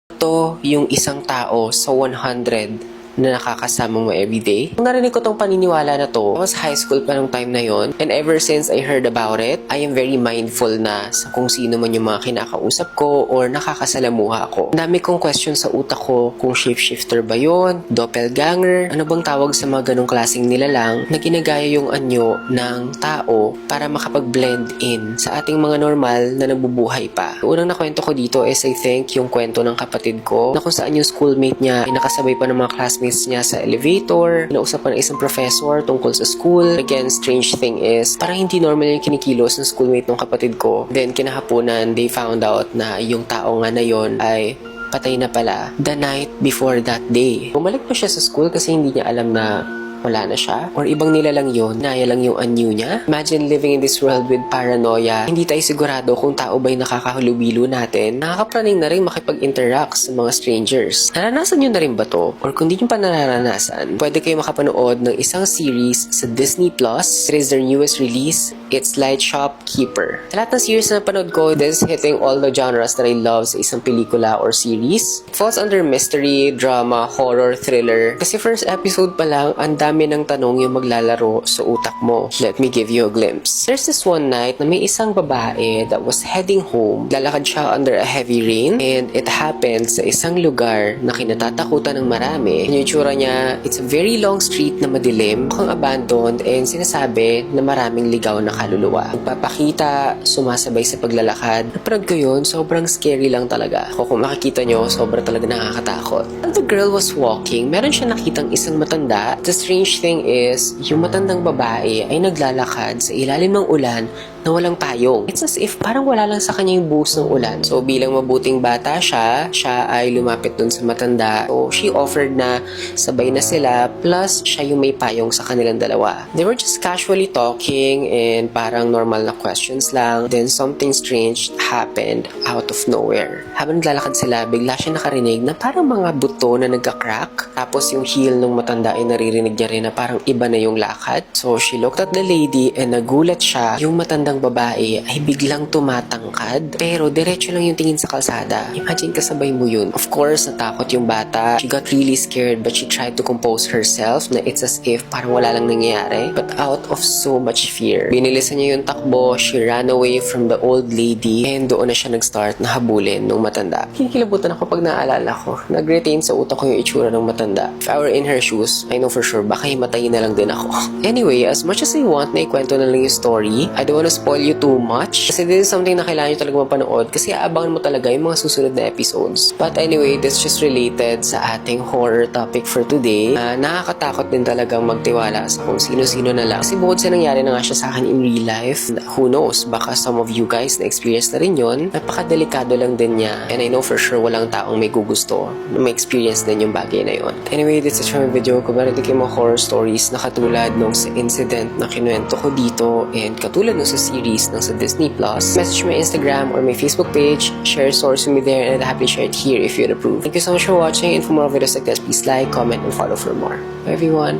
Ito yung isang tao sa 100 na nakakasama mo everyday. Nung narinig ko tong paniniwala na to, I was high school pa nung time na yon, and ever since I heard about it, I am very mindful na sa kung sino man yung mga kinakausap ko or nakakasalamuha ko. Ang dami kong question sa utak ko kung shapeshifter ba yon, doppelganger, ano bang tawag sa mga ganong klaseng nilalang na ginagaya yung anyo ng tao para makapag-blend in sa ating mga normal na nabubuhay pa. Unang nakwento ko dito is I think yung kwento ng kapatid ko na kung saan yung schoolmate niya ay nakasabay pa ng mga classmates niya sa elevator, pinausapan ng isang professor tungkol sa school. Again, strange thing is, parang hindi normal yung kinikilos ng schoolmate ng kapatid ko. Then, kinahaponan, they found out na yung tao nga na yon ay patay na pala the night before that day. Bumalik pa siya sa school kasi hindi niya alam na wala na siya. Or ibang nilalang yun, naya lang yung anyo niya. Imagine living in this world with paranoia. Hindi tayo sigurado kung tao ba'y nakakahalubilo natin. Nakakapraning na rin makipag-interact sa mga strangers. Naranasan nyo na rin ba to? Or kung di nyo pa naranasan, pwede kayo makapanood ng isang series sa Disney Plus. It is their newest release. It's Light Shopkeeper. Sa lahat ng series na napanood ko, this is hitting all the genres that I love sa isang pelikula or series. It falls under mystery, drama, horror, thriller. Kasi first episode pa lang, ang dami ng tanong yung maglalaro sa utak mo. Let me give you a glimpse. There's this one night na may isang babae that was heading home. Lalakad siya under a heavy rain and it happened sa isang lugar na kinatatakutan ng marami. Yung itsura niya, it's a very long street na madilim, mukhang abandoned, and sinasabi na maraming ligaw na kaluluwa. Magpapakita, sumasabay sa paglalakad. Napanood ko yun, sobrang scary lang talaga. Kung makikita nyo, sobrang talaga nakakatakot. As the girl was walking, meron siya nakitang isang matanda. The strange thing is, yung matandang babae ay naglalakad sa ilalim ng ulan na walang payong. It's as if parang wala lang sa kanya yung buhos ng ulan. So bilang mabuting bata siya ay lumapit dun sa matanda. So she offered na sabay na sila, plus siya yung may payong sa kanilang dalawa. They were just casually talking and parang normal na questions lang. Then something strange happened out of nowhere. Habang naglalakad sila, bigla siya nakarinig na parang mga buto na nagka-crack. Tapos yung heel ng matanda ay naririnig niya rin na parang iba na yung lakad. So she looked at the lady and nagulat siya. Yung matandang babae ay biglang tumatangkad pero diretso lang yung tingin sa kalsada. Imagine kasabay mo yun. Of course, natakot yung bata. She got really scared but she tried to compose herself na it's as if parang wala lang nangyayari. But out of so much fear, binilisan niya yung takbo. She ran away from the old lady and doon na siya nag-start na habulin ng matanda. Kinikilabutan ako pag naaalala ko. Nag-retain sa utak ko yung itsura ng matanda. If I were in her shoes, I know for sure baka himatayin na lang din ako. Anyway, as much as I want na ikwento na lang yung story, I don't wanna spoil you too much. Kasi this is something na kailangan nyo talaga mapanood kasi aabangan mo talaga yung mga susunod na episodes. But anyway, this just related sa ating horror topic for today. Nakakatakot din talagang magtiwala sa kung sino-sino na lang. Kasi bukod sa nangyari na nga siya sa akin in real life, who knows, baka some of you guys na-experience na rin yun. Napakadelikado lang din niya. And I know for sure walang taong may gugusto na ma-experience din yung bagay na yun. Anyway, this is my video. Kung meron din kayo mga horror stories na katulad nung sa incident na kinuwento ko dito and katulad nung sa series ng sa Disney Plus, message my Instagram or my Facebook page, share stories with me there, and I'd happily share it here if you'd approve. Thank you so much for watching, and for more videos like this, please like, comment, and follow for more. Bye everyone!